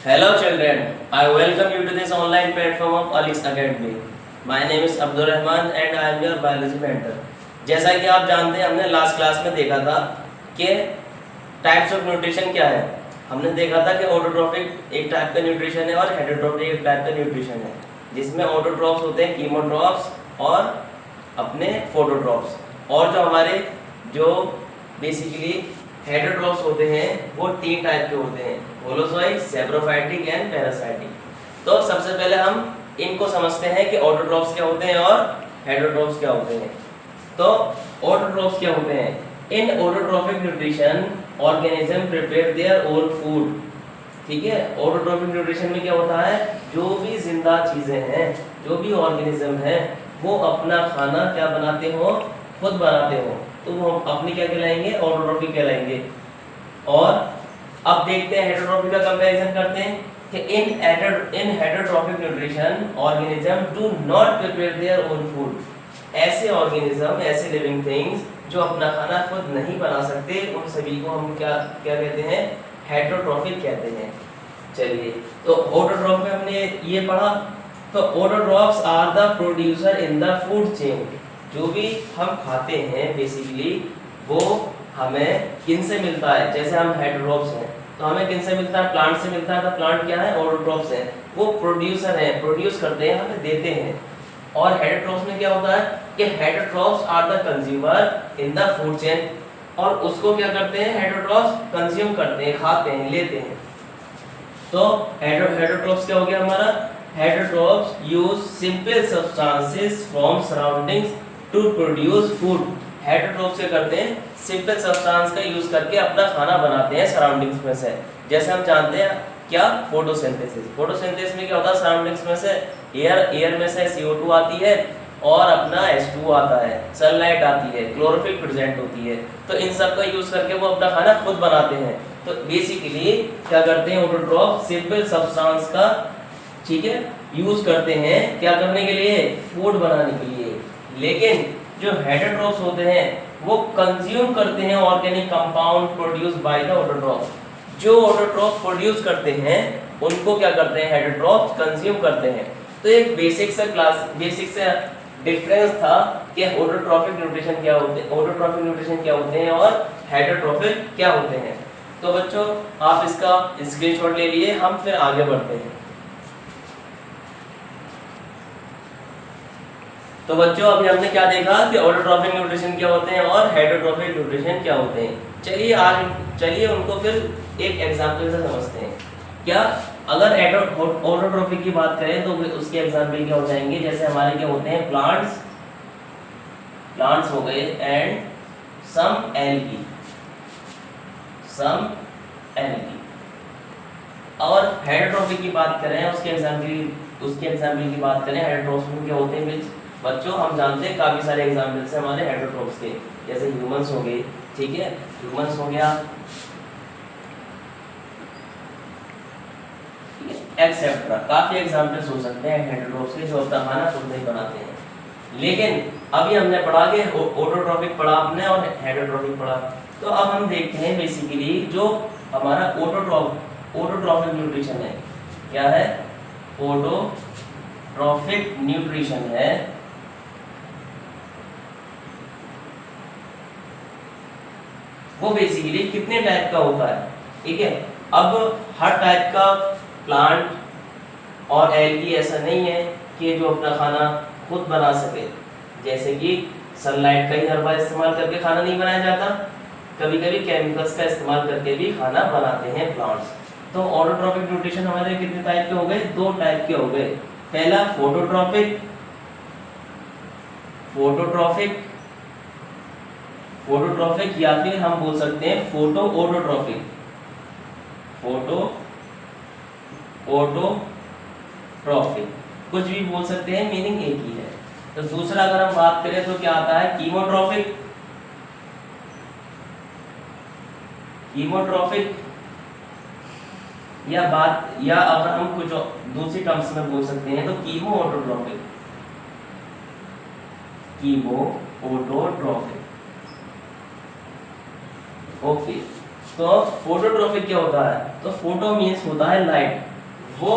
Hello children, I welcome you to this online platform of Alix Academy. My name is Abdul Rahman and I am your biology mentor. जैसा कि आप जानते हैं हमने last class में देखा था कि टाइप्स ऑफ न्यूट्रिशन क्या है। हमने देखा था कि ऑटोट्रॉफिक एक टाइप का न्यूट्रिशन है और हेटरोट्रॉफिक एक टाइप का न्यूट्रिशन है, जिसमें ऑटोट्रॉफ्स होते हैं कीमोट्रॉफ्स और अपने फोटोट्रॉफ्स, और जो हमारे जो बेसिकली हेटरोट्रॉफ्स होते हैं वो तीन टाइप के होते हैं, होलोजोइक, सैप्रोफाइटिक एंड पैरासाइटिक। तो सबसे पहले हम इनको समझते हैं कि ऑटोट्रॉफ्स क्या होते हैं और हेटरोट्रॉफ्स क्या होते हैं। तो ऑटोट्रॉफ्स क्या होते हैं? In autotrophic nutrition organism prepare their own food. ठीक है, ऑटोट्रॉफिक न्यूट्रिशन में क्या होता है, जो भी जिंदा चीजें हैं, जो भी ऑर्गेनिज्म है, वो अपना खाना क्या बनाते हो, खुद बनाते हो, तो वो अपनी क्या कहलाएंगे, ऑटोट्रॉफिक कहलाएंगे। और अब देखते हैं हेटरोट्रॉफिक का कंपैरिजन करते हैं कि in heterotrophic nutrition organism do not prepare their own food. ऐसे ऑर्गेनिज्म, ऐसे लिविंग थिंग्स जो अपना खाना खुद नहीं बना सकते, उन सभी को हम क्या क्या कहते हैं, हेटरोट्रॉफिक कहते हैं। चलिए, तो ऑटोट्रॉफ में हमने ये पढ़ा। तो autotrophs are the producer in the food chain. जो भी हम खाते हैं बेसिकली वो हमें किन से मिलता है, जैसे हम हेटरोट्रॉफ्स हैं तो हमें किन से मिलता है, प्लांट से मिलता है। तो प्लांट क्या है, ऑटोट्रॉफ्स है, वो प्रोड्यूसर है, प्रोड्यूस करते हैं, हमें देते हैं। और हेटरोट्रॉफ्स में क्या होता है कि heterotrophs are the consumer in the food chain, और उसको क्या करते हैं, हेटरोट्रॉफ्स कंज्यूम करते हैं, खाते हैं, लेते हैं। तो हेटरोट्रॉफ्स क्या हो गया हमारा, heterotrophs use simple substances from surroundings to produce food. Heterotrophs क्या करते हैं, सिंपल सब्सटेंस का यूज करके अपना खाना बनाते हैं सराउंडिंग्स में से। जैसे हम जानते हैं क्या, फोटोसिंथेसिस। फोटोसिंथेसिस में क्या होता है, सराउंडिंग्स में से एयर में से CO2 आती है और अपना H2 आता है, सनलाइट आती है, क्लोरोफिल प्रेजेंट होती है। तो इन सब का यूज करके वो अपना खाना खुद बनाते हैं। तो बेसिकली क्या करते हैं, ऑटोट्रॉफ सिंपल सब्सटेंस का, ठीक है, यूज करते हैं क्या करने के लिए, फूड बनाने के लिए। लेकिन जो हेटरोट्रॉफ्स होते हैं वो कंज्यूम करते हैं organic compound produce by the autotroph. जो ऑटोट्रॉफ प्रोड्यूस करते हैं उनको क्या करते हैं, हेटरोट्रॉफ्स कंज्यूम करते हैं। तो एक बेसिक से डिफरेंस था कि ऑटोट्रॉफिक न्यूट्रिशन क्या होते हैं और हेटरोट्रॉफिक क्या होते हैं। तो बच्चों आप इसका स्क्रीनशॉट ले लिए, हम फिर आगे बढ़ते हैं। तो बच्चों अभी हमने क्या देखा कि ऑटोट्रॉफिक न्यूट्रिशन क्या होते हैं और हेटरोट्रॉफिक न्यूट्रिशन क्या होते हैं। चलिए उनको फिर एक एग्जांपल से समझते हैं। क्या अगर ऑटोट्रॉफिक की बात करें तो उसके एग्जांपल क्या हो जाएंगे, जैसे हमारे क्या होते हैं, प्लांट्स हो गए एंड सम एल्गी। और हेटरोट्रॉफिक की बात करें, उसके एग्जांपल की बात करें, हेटरोट्रॉफ्स में क्या होते हैं बच्चों, हम जानते हैं काफी सारे एग्जांपल्स हैं हमारे हेटरोट्रॉफ्स के, जैसे ह्यूमंस हो गए, ठीक है, ह्यूमंस हो गया, एक्सेट्रा। काफी एग्जांपल्स हो सकते हैं हेटरोट्रॉफ्स के जो अपना खाना खुद नहीं बनाते हैं। लेकिन अभी हमने पढ़ा कि ऑटोट्रॉफिक पढ़ा आपने और हेटरोट्रॉफिक पढ़ा। तो अब हम देखते हैं बेसिकली जो हमारा ऑटोट्रॉफिक न्यूट्रिशन है, क्या है, ऑटोट्रॉफिक न्यूट्रिशन है, वो बेसिकली कितने टाइप का होता है। ठीक है, अब हर टाइप का प्लांट और एल्गी ऐसा नहीं है कि जो अपना खाना खुद बना सके। जैसे कि सनलाइट का ही हर बार इस्तेमाल करके खाना नहीं बनाया जाता, कभी कभी केमिकल्स का इस्तेमाल करके भी खाना बनाते हैं प्लांट्स। तो ऑटोट्रॉफिक न्यूट्रिशन हमारे कितने टाइप के हो गए, दो टाइप के हो गए। पहला फोटोट्रॉफिक या फिर हम बोल सकते हैं फोटो ऑटोट्रॉफिक। कुछ भी बोल सकते हैं, मीनिंग एक ही है। तो दूसरा अगर हम बात करें तो क्या आता है, कीमोट्रॉफिक या अगर हम कुछ दूसरी टर्म्स में बोल सकते हैं तो कीमो ऑटोट्रॉफिक। ओके, तो फोटोट्रॉफिक क्या होता है, तो फोटो मीन्स होता है लाइट, वो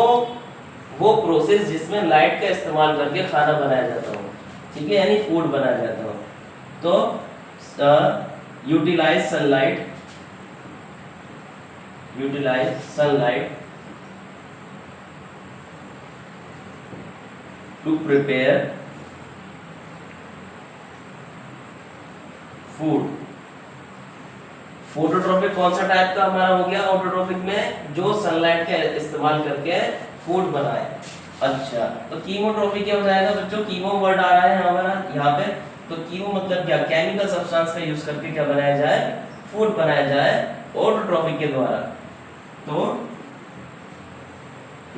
वो प्रोसेस जिसमें लाइट का इस्तेमाल करके खाना बनाया जाता हो, ठीक है, यानी फूड बनाया जाता हो। तो utilize sunlight to prepare food. Phototropic कौन सा टाइप का हमारा हो गया? ऑटोट्रॉपिक में जो सनलाइट का इस्तेमाल करके फूड बनाए। अच्छा, तो कीमोट्रॉपिक क्या हो जाएगा बच्चों? कीमो वर्ड आ रहा है हमारा यहाँ पे, तो कीमो मतलब क्या? केमिकल सब्सटेंस का यूज करके क्या बनाया जाए? फूड बनाया जाए ऑटोट्रॉपिक के द्वारा। तो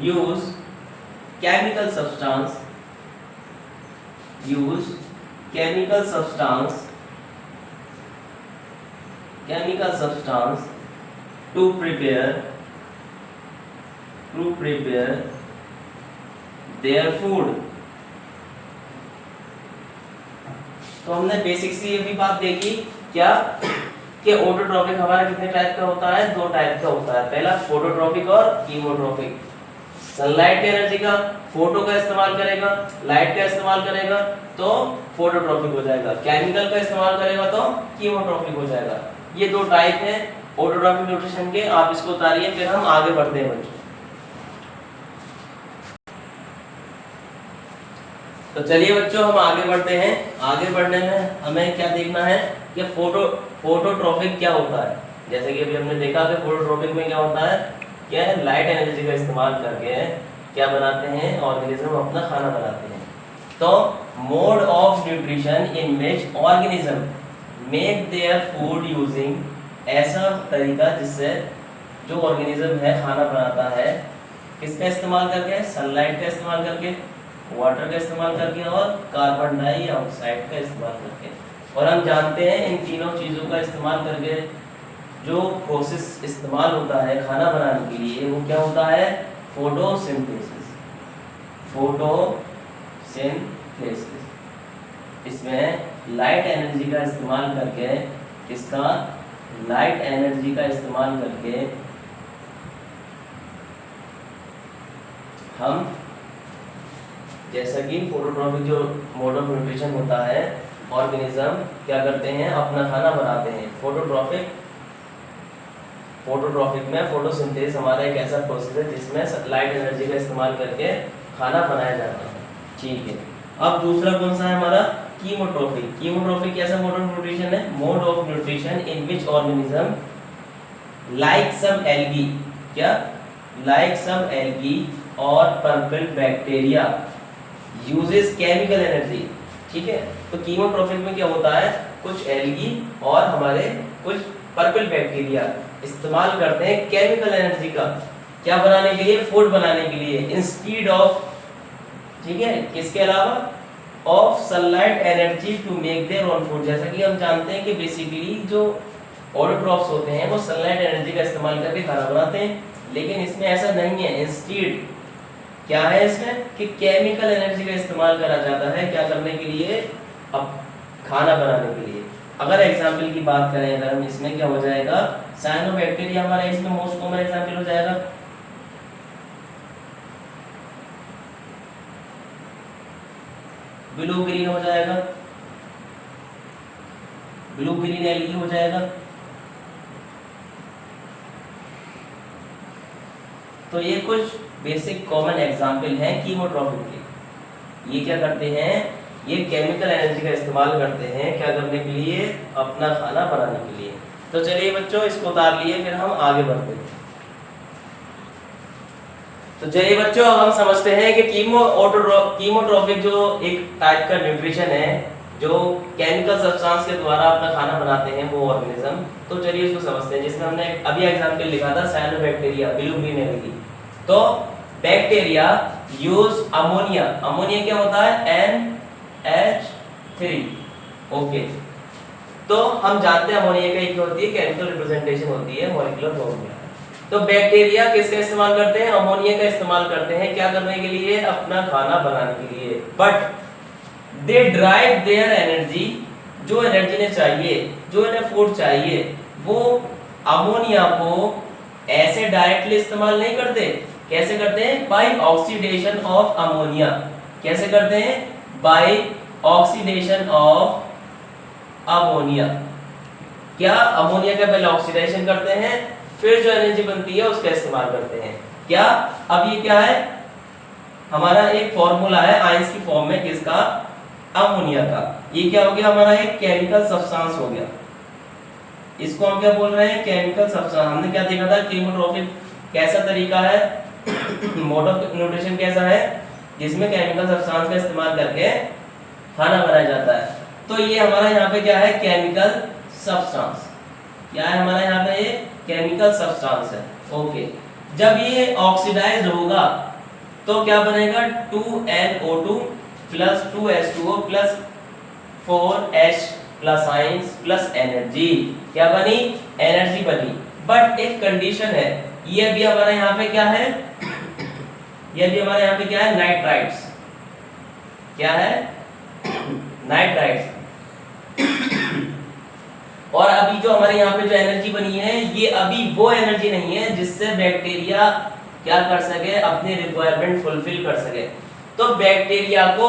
use chemical substance to prepare their food। तो हमने बेसिक सी ये भी बात देखी क्या कि ऑटोट्रॉपिक हमारा कितने टाइप का होता है? 2 टाइप का होता है। पहला फोटोट्रॉपिक और कीमोट्रॉपिक। सनलाइट की एनर्जी का फोटो का इस्तेमाल करेगा, लाइट का इस्तेमाल करेगा तो फोटोट्रॉपिक हो जाएगा, केमिकल का इस्तेमाल करेगा तो कीमोट्रॉपिक हो जाएगा। ये 2 टाइप हैं ऑटोट्रॉपिक न्यूट्रिशन के। आप इसको उतारिए, फिर हम आगे बढ़ते हैं बच्चों। तो चलिए बच्चों हम आगे बढ़ते हैं। आगे बढ़ने में हमें क्या देखना है कि फोटोट्रॉपिक क्या होता है। जैसे कि अभी हमने देखा कि फोटोट्रॉपिक में क्या होता है, क्या है, लाइट एनर्जी का इस्तेमाल करके क्या बनाते हैं? ऑर्गेनिज्म अपना खाना बनाते हैं। तो mode of nutrition in which organism make their food using, ऐसा तरीका जिससे जो ऑर्गेनिज्म है खाना बनाता है किसका इस्तेमाल करके? सनलाइट का इस्तेमाल करके, वाटर का इस्तेमाल करके और कार्बन डाइऑक्साइड का इस्तेमाल करके। और हम जानते हैं इन तीनों चीज़ों का इस्तेमाल करके जो प्रोसेस इस्तेमाल होता है खाना बनाने के लिए वो क्या होता है? फोटोसिंथेसिस। इसमें लाइट एनर्जी का इस्तेमाल करके, किसका? लाइट एनर्जी का इस्तेमाल करके हम, जैसा कि फोटोट्रॉपिक जो मोड ऑफ न्यूट्रिशन होता है, ऑर्गेनिज्म क्या करते हैं? अपना खाना बनाते हैं। फोटोट्रॉपिक में फोटोसिंथेसिस हमारा एक ऐसा प्रोसेस है जिसमें लाइट एनर्जी का इस्तेमाल करके खाना बनाया जाता है। ठीक है, अब दूसरा कौन सा है हमारा? कीमोट्रॉपिक। कीमोट्रॉपिक कैसा मोड ऑफ न्यूट्रिशन है? Mode of nutrition in which organism like some algae, क्या? लाइक सम एल्गी और purple bacteria uses chemical energy. ठीक है, तो कीमोट्रॉपिक में क्या होता है? कुछ एल्गी और हमारे कुछ पर्पल बैक्टीरिया इस्तेमाल करते हैं केमिकल एनर्जी का, क्या बनाने के लिए? फूड बनाने के लिए, इंस्टीड ऑफ, ठीक है, किसके अलावा? Of sunlight energy to make their own food. जैसा कि हम जानते हैं कि बेसिकली जो ऑटोट्रॉप्स होते हैं वो सनलाइट एनर्जी का इस्तेमाल करके खाना बनाते हैं, लेकिन इसमें ऐसा नहीं है। इंस्टीड क्या है इसमें कि केमिकल एनर्जी का इस्तेमाल करा जाता है, क्या करने के लिए? अब खाना बनाने के लिए। अगर एग्जाम्पल की बात करें, अगर हम इसमें क्या हो जाएगा? साइनोबैक्टीरिया हमारा इसमें मोस्ट कॉमन एग्जाम्पल हो जाएगा। ब्लू ग्रीन हो जाएगा, ब्लू ग्रीन एल्गी हो जाएगा। तो ये कुछ बेसिक कॉमन एग्जाम्पल हैं कीमोट्रॉपिक के। ये क्या करते हैं? ये केमिकल एनर्जी का इस्तेमाल करते हैं, क्या करने के लिए? अपना खाना बनाने के लिए। तो चलिए बच्चों इसको उतार लिए, फिर हम आगे बढ़ते हैं। तो चलिए बच्चों अब हम समझते हैं कि कीमोट्रॉपिक जो एक टाइप का न्यूट्रिशन है जो केमिकल सब्सटेंस के द्वारा अपना खाना बनाते हैं वो ऑर्गेनिज्म। तो चलिए इसको समझते हैं, जिसमें हमने अभी एग्जाम्पल लिखा था साइनोबैक्टीरिया, ब्लू ग्रीन एल्गी। तो बैक्टीरिया यूज अमोनिया। अमोनिया क्या होता है? NH3। ओके, तो हम जानते हैं अमोनिया का एक होती है केमिकल रिप्रेजेंटेशन होती है मॉलिक्यूलर फॉर्मूला। तो बैक्टीरिया किसका इस्तेमाल करते हैं? अमोनिया का इस्तेमाल करते हैं, क्या करने के लिए? अपना खाना बनाने के लिए। But they drive their energy, जो एनर्जी ने चाहिए, जो इन्हें फूड चाहिए, वो अमोनिया को ऐसे डायरेक्टली इस्तेमाल नहीं करते, कैसे करते हैं? By oxidation of ammonia. कैसे करते हैं? By oxidation of ammonia. क्या? अमोनिया का पहले ऑक्सीडेशन करते हैं, फिर जो एनर्जी बनती है उसका इस्तेमाल करते हैं। क्या? अब ये क्या है? हमारा एक फॉर्मूला है आयंस की फॉर्म में, किसका? अमोनिया का। ये क्या हो गया? हमारा एक केमिकल सब्सटेंस हो गया। इसको हम क्या बोल रहे हैं? Chemical substance. हमने क्या देखा था? कीमोट्रॉपिक कैसा तरीका है, मोड ऑफ न्यूट्रिशन कैसा है, जिसमें केमिकल सब्सटेंस का इस्तेमाल करके खाना बनाया जाता है। तो ये हमारा यहाँ पे क्या है? Chemical substance. क्या है हमारा यहाँ पे? ये केमिकल सब्सटेंस है। ओके, जब ये ऑक्सीडाइज्ड होगा तो क्या बनेगा? 2NO2 plus 2H2O plus 4H plus ions plus energy. क्या बनी? एनर्जी बनी। बट एक कंडीशन है, ये भी हमारा यहाँ पे क्या है? ये भी हमारे यहाँ पे क्या है? नाइट्राइट्स। क्या है? नाइट्राइट्स। और अभी जो हमारे यहाँ पे जो एनर्जी बनी है, ये अभी वो एनर्जी नहीं है जिससे बैक्टीरिया क्या कर सके? अपनी रिक्वायरमेंट फुलफिल कर सके। तो बैक्टीरिया को,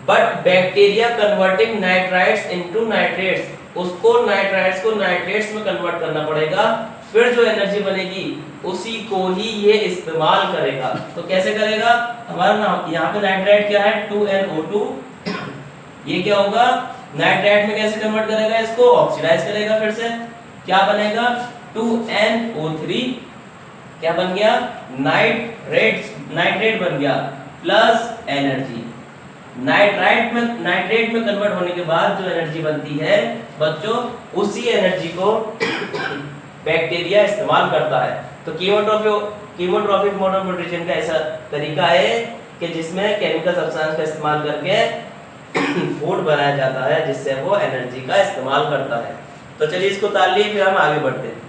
but bacteria converting nitrites into nitrates, उसको नाइट्राइट्स को नाइट्रेट्स में कन्वर्ट करना पड़ेगा, फिर जो एनर्जी बनेगी उसी को ही ये इस्तेमाल करेगा। तो कैसे करेगा? हमारा नाम यहाँ पे नाइट्राइट क्या है? 2NO2। ये क्या होगा? नाइट्राइट में कैसे कन्वर्ट करेगा? इसको ऑक्सीडाइज करेगा, फिर से क्या बनेगा? 2NO3। क्या बन गया? नाइट्रेट बन गया प्लस एनर्जी। नाइट्रेट में कन्वर्ट होने के बाद जो एनर्जी बनती है बच्चों, उसी एनर्जी को बैक्टीरिया इस्तेमाल करता है। तो कीमोट्रॉपिक मोड ऑफ न्यूट्रिशन का ऐसा तरीका है कि जिसमें केमिकल सब्सटेंस का इस्तेमाल करके फूड बनाया जाता है, जिससे वो एनर्जी का इस्तेमाल करता है। तो चलिए इसको ताल लिए, फिर हम आगे बढ़ते हैं।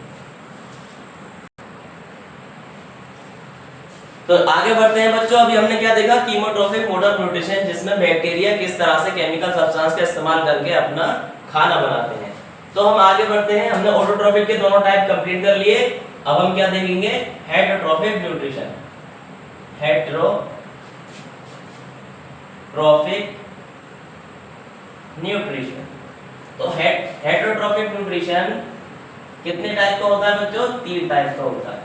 तो आगे बढ़ते हैं बच्चों। अभी हमने क्या देखा? कीमोट्रॉपिक मोड ऑफ न्यूट्रिशन, जिसमें बैक्टीरिया किस तरह से केमिकल सब्सटेंस का इस्तेमाल करके अपना खाना बनाते हैं। तो हम आगे बढ़ते हैं। हमने ऑटोट्रॉपिक के दोनों टाइप कंप्लीट कर लिए। अब हम क्या देखेंगे? Heterotrophic nutrition. Heterotrophic nutrition. तो हेटरोट्रॉपिक न्यूट्रिशन कितने टाइप का होता है बच्चों? 3 टाइप का होता है।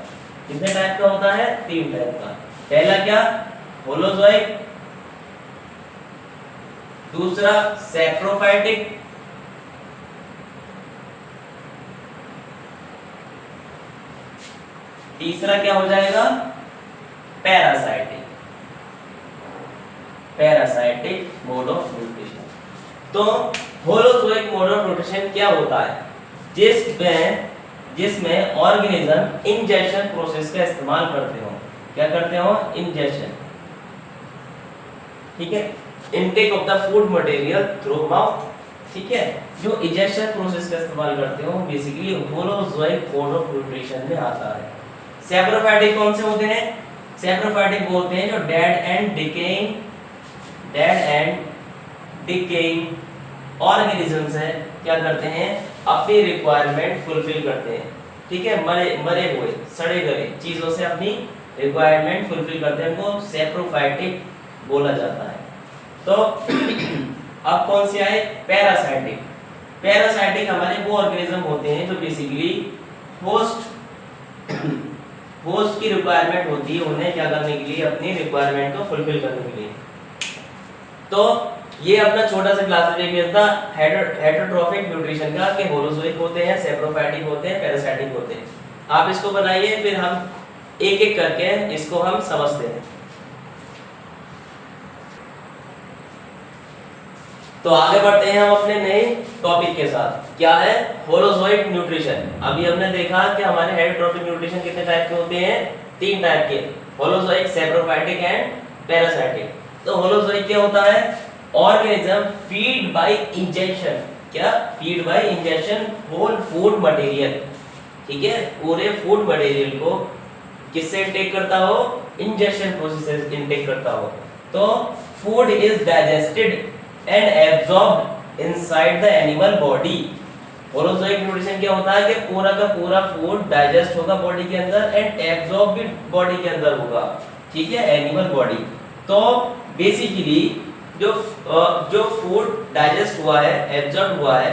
कितने टाइप का होता है? 3 टाइप का। पहला क्या? होलोजोइक। दूसरा सैप्रोफाइटिक। तीसरा क्या हो जाएगा? Parasitic. Parasitic mode of nutrition. तो होलोजोइक मोड ऑफ न्यूट्रिशन क्या होता है? जिसमें ऑर्गेनिज्म इंजेक्शन प्रोसेस का इस्तेमाल करते हो। क्या करते हो? इंजेक्शन। ठीक है, intake of the food material through mouth. ठीक है, जो इंजेक्शन प्रोसेस का इस्तेमाल करते हो basically holozoic mode of nutrition में आता है। सैप्रोफाइटिक कौन से होते हैं? सैप्रोफाइटिक वो होते हैं जो डेड एंड डिकेइंग ऑर्गेनिजम्स है, क्या करते हैं? अपनी रिक्वायरमेंट फुलफिल करते हैं। ठीक है, मरे हुए सड़े गले चीजों से अपनी रिक्वायरमेंट फुलफिल करते हैं, उनको सैप्रोफाइटिक बोला जाता है। तो अब कौन से आए? पैरासाइटिक। पैरासाइटिक हमारे वो ऑर्गेनिज्म होते हैं जो बेसिकली होस्ट की रिक्वायरमेंट होती है, उन्हें क्या करने के लिए? अपनी रिक्वायरमेंट को फुलफिल करने के लिए। तो ये अपना छोटा सा क्लासिफिकेशन था हेटरोट्रॉपिक न्यूट्रिशन का, कि होलोजोइक होते हैं, सैप्रोफाइटिक होते हैं, पैरासाइटिक होते हैं। आप इसको बनाइए, फिर हम एक एक करके इसको हम समझते हैं। तो आगे बढ़ते हैं हम अपने नए टॉपिक के साथ। क्या है? Holozoic nutrition. अभी हमने देखा कि हमारे हेटरोट्रॉपिक न्यूट्रिशन कितने टाइप के होते हैं? 3 टाइप के, होलोजोइक, सैप्रोफाइटिक एंड पैरासाइटिक। तो होलोजोइक क्या होता है? Organism feed by injection. क्या? Feed by injection whole food material. ठीक है, पूरे फूड मटेरियल को किससे इनटेक करता हो? इंजेक्शन प्रोसेस से इनटेक करता हो। तो food is digested and absorbed inside the animal body। Holozoic nutrition क्या होता है कि पूरा का पूरा फूड डाइजेस्ट होगा बॉडी के अंदर एंड एब्जॉर्ब भी बॉडी के अंदर होगा, ठीक है, एनिमल बॉडी। तो बेसिकली जो फूड डाइजेस्ट हुआ है, एब्जॉर्ब हुआ है,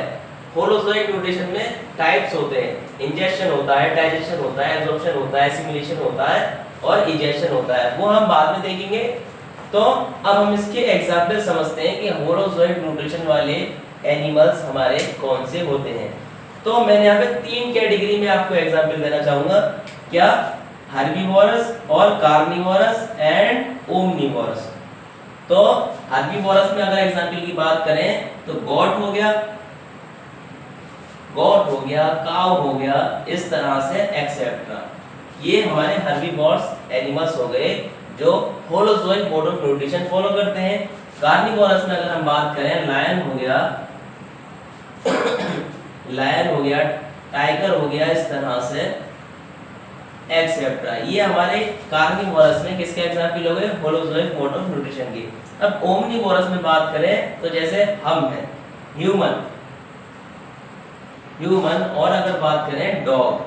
होलोजोइक न्यूट्रिशन में टाइप्स होते हैं, इंजेक्शन होता है, डाइजेशन होता है, एब्जॉर्प्शन होता है, एसिमिलेशन होता है और इजेक्शन होता है, वो हम बाद में देखेंगे। तो अब हम इसके एग्जाम्पल समझते हैं कि होलोजोइक न्यूट्रिशन वाले एनिमल्स हमारे कौन से होते हैं। तो मैंने यहाँ पे 3 कैटेगरी में आपको एग्जाम्पल देना चाहूंगा, क्या, हर्बीवोरस और कार्निवोरस एंड ओमनिवोरस। तो हर्बीवोरस में अगर एग्जाम्पल की बात करें तो गोट हो गया, काऊ हो गया, इस तरह से एक्सेट्रा, ये हमारे हर्बीवोरस एनिमल्स हो गए जो holozoic mode of nutrition follow करते हैं। कार्निवोरस में अगर हम बात करें, लायन हो गया, टाइगर हो गया, इस तरह से एक्सेट्रा, ये हमारे कार्निवोरस में किसके एग्जाम्पल हो गए, होलोजोइक मोड ऑफ न्यूट्रिशन की। अब ओमनिवोरस में बात करें तो जैसे हम हैं ह्यूमन, और अगर बात करें डॉग,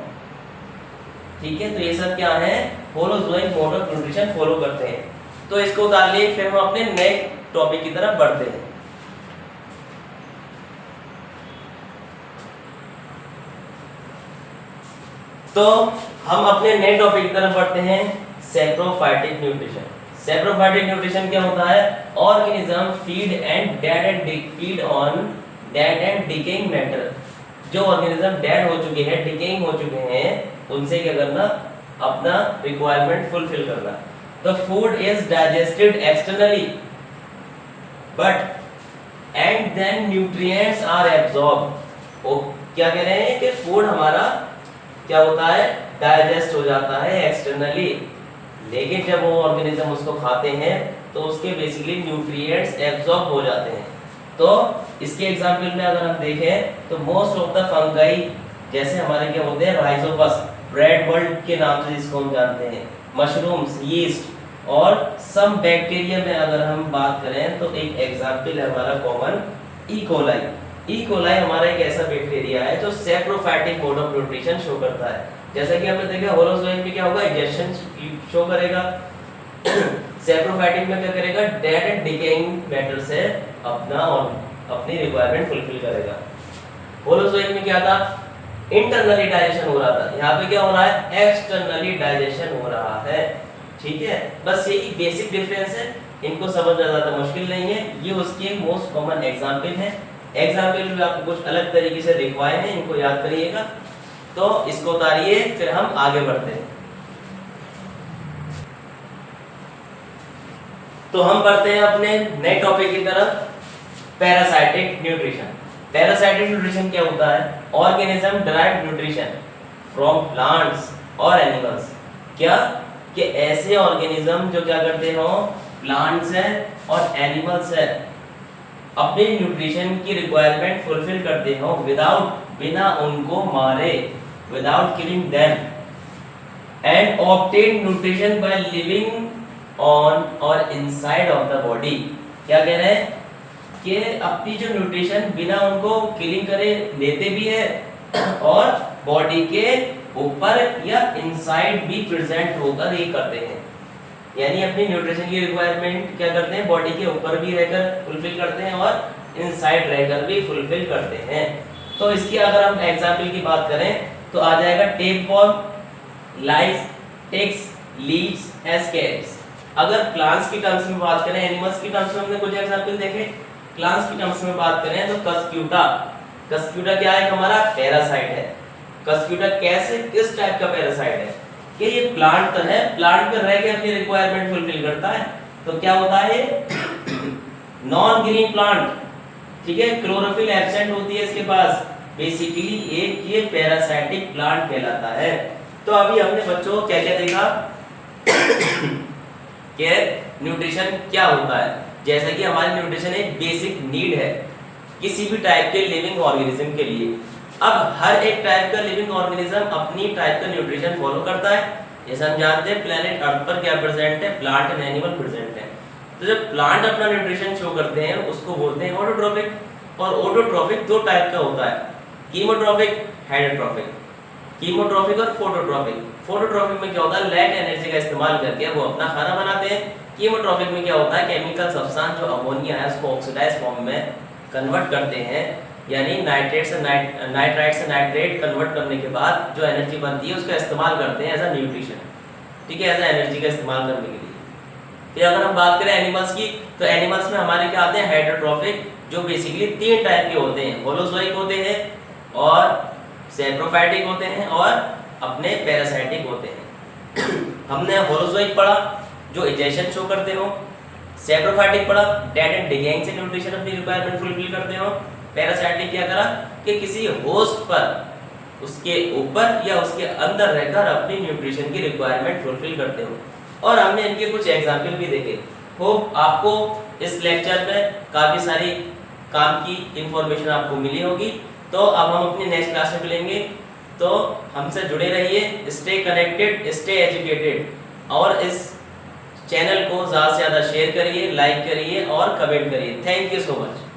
ठीक है, तो ये सब क्या है, holozoic mode of nutrition follow करते हैं। तो इसको उतार लिए, फिर हम अपने नेक्स्ट टॉपिक की तरफ बढ़ते हैं। तो हम अपने नए टॉपिक की तरफ बढ़ते हैं, सैप्रोफाइटिक न्यूट्रिशन। सैप्रोफाइटिक न्यूट्रिशन क्या होता है, organism feed on dead and decaying matter. जो ऑर्गेनिज्म डेड हो चुके हैं, डिकेइंग हो चुके हैं, उनसे क्या करना, अपना रिक्वायरमेंट फुलफिल करना। The food is digested externally but and then nutrients are absorb. वो क्या कह रहे हैं कि फूड हमारा क्या होता है, डाइजेस्ट हो जाता है एक्सटर्नली, लेकिन जब वो ऑर्गेनिज्म उसको खाते हैं तो उसके बेसिकली न्यूट्रिएंट्स एब्जॉर्ब हो जाते हैं। तो इसके एग्जांपल में अगर हम देखें तो मोस्ट ऑफ द फंगाई, जैसे हमारे क्या होते हैं, राइजोपस, ब्रेड बर्ड के नाम से जिसको हम जानते हैं, मशरूम्स, यीस्ट और सम बैक्टीरिया में अगर हम बात करें तो एक एग्जांपल है हमारा common E coli. E coli हमारा एक ऐसा बैक्टीरिया है जो saprophytic mode of nutrition show करता है। जैसा कि आपने देखा होलोजोइक में क्या होगा, इजेक्शन शो करेगा, सैप्रोफाइटिक में क्या करेगा, डेड एंड डिकेइंग मैटर से अपनी रिक्वायरमेंट फुलफिल करेगा। होलोजोइक में क्या था, इंटरनली डाइजेशन हो रहा था, यहाँ पे क्या हो रहा है, एक्सटर्नली डाइजेशन हो रहा है, ठीक है। बस यही बेसिक डिफरेंस है, इनको समझना ज्यादा मुश्किल नहीं है, ये उसके मोस्ट कॉमन एग्जांपल है। एग्जाम्पल में आपको कुछ अलग तरीके से लिखवाए हैं, इनको याद करिएगा। तो इसको उतारिए, फिर हम आगे बढ़ते हैं। तो हम बढ़ते हैं अपने नए टॉपिक की तरफ, पैरासाइटिक न्यूट्रिशन। पैरासाइटिक न्यूट्रिशन क्या होता है, organism derived nutrition from plants और एनिमल्स। क्या कि ऐसे ऑर्गेनिज्म जो क्या करते हो, प्लांट्स है और एनिमल्स है, अपने न्यूट्रिशन की रिक्वायरमेंट फुलफिल करते हो बिना उनको मारे, without killing them, and obtain nutrition by living on और इनसाइड ऑफ द बॉडी। क्या कह रहे हैं कि अपनी जो न्यूट्रिशन बिना उनको किलिंग करे लेते भी है और बॉडी के ऊपर या इनसाइड भी प्रेजेंट होकर ये करते हैं, यानी अपनी न्यूट्रिशन की रिक्वायरमेंट क्या करते हैं, बॉडी के ऊपर भी रहकर फुलफिल करते हैं और इनसाइड रहकर भी फुलफिल करते हैं। तो इसकी अगर हम एग्जांपल की बात करें तो आ जाएगा टेपवर्म, लाइस, टिक्स, लीव्स, एस्केप्स। अगर प्लांट्स की टर्म्स में बात करें, एनिमल्स की टर्म्स में हमने कुछ एग्जांपल देखे, प्लांट्स की टर्म्स में बात करें तो कस्क्यूटा क्या है, हमारा पैरासाइट है। कस्क्यूटा कैसे, किस टाइप का पैरासाइट है कि ये प्लांट तो है, प्लांट में रह के अपनी रिक्वायरमेंट फुलफिल करता है। तो क्या होता है, नॉन ग्रीन प्लांट, ठीक है, क्लोरोफिल एब्सेंट होती है इसके पास, बेसिकली एक ये पैरासाइटिक प्लांट कहलाता है। तो अभी हमने बच्चों क्या क्या देखा कि न्यूट्रिशन क्या होता है। जैसे कि हमारी न्यूट्रिशन एक बेसिक नीड है किसी भी टाइप के लिविंग ऑर्गेनिज्म के लिए। अब हर एक टाइप का लिविंग ऑर्गेनिज्म अपनी टाइप का न्यूट्रिशन फॉलो करता है। जैसे हम जानते हैं प्लेनेट अर्थ पर क्या प्रेजेंट है, प्लांट एंड एनिमल प्रेजेंट है। तो जब प्लांट अपना न्यूट्रिशन शो करते हैं उसको बोलते हैं ऑटोट्रोफिक। और ऑटोट्रोफिक दो टाइप का होता है, कीमोट्रॉफिक, हाइड्रोट्रॉफिक। कीमोट्रॉफिक और फोटोट्रॉफिक। फोटोट्रॉफिक में क्या होता है, लाइट एनर्जी का इस्तेमाल करके वो अपना खाना बनाते हैं। कीमोट्रॉफिक में क्या होता है, केमिकल सब्सटेंस जो अमोनिया है उसको ऑक्सीडाइज फॉर्म में कन्वर्ट करते हैं, यानी नाइट्रेट से नाइट्रेट कन्वर्ट करने के बाद जो एनर्जी बनती है उसका इस्तेमाल करते हैं एज अ न्यूट्रिशन, ठीक है, एज अ एनर्जी का इस्तेमाल करने के लिए। फिर अगर हम बात करें एनिमल्स की, तो एनिमल्स में हमारे क्या आते हैं, हाइड्रोट्रॉफिक, जो बेसिकली 3 टाइप के होते हैं, होलोजोइक होते हैं और सैप्रोफाइटिक होते हैं और अपने पैरासाइटिक होते हैं। हमने होलोजोइक पढ़ा जो इजेशन शो करते हो, सैप्रोफाइटिक पढ़ा डेड एंड डिगेइंग से न्यूट्रिशन अपनी रिक्वायरमेंट फुलफिल करते हो, पैरासाइटिक क्या करा कि किसी होस्ट पर उसके ऊपर या उसके अंदर रहकर अपनी न्यूट्रिशन की रिक्वायरमेंट फुलफिल करते हो। और हमने इनके कुछ एग्जाम्पल भी देखे। होप आपको इस लेक्चर में काफ़ी सारी काम की इंफॉर्मेशन आपको मिली होगी। तो अब हम अपनी नेक्स्ट क्लास में मिलेंगे, तो हमसे जुड़े रहिए, स्टे कनेक्टेड, स्टे एजुकेटेड, और इस चैनल को ज़्यादा से ज़्यादा शेयर करिए, लाइक करिए और कमेंट करिए। Thank you so much.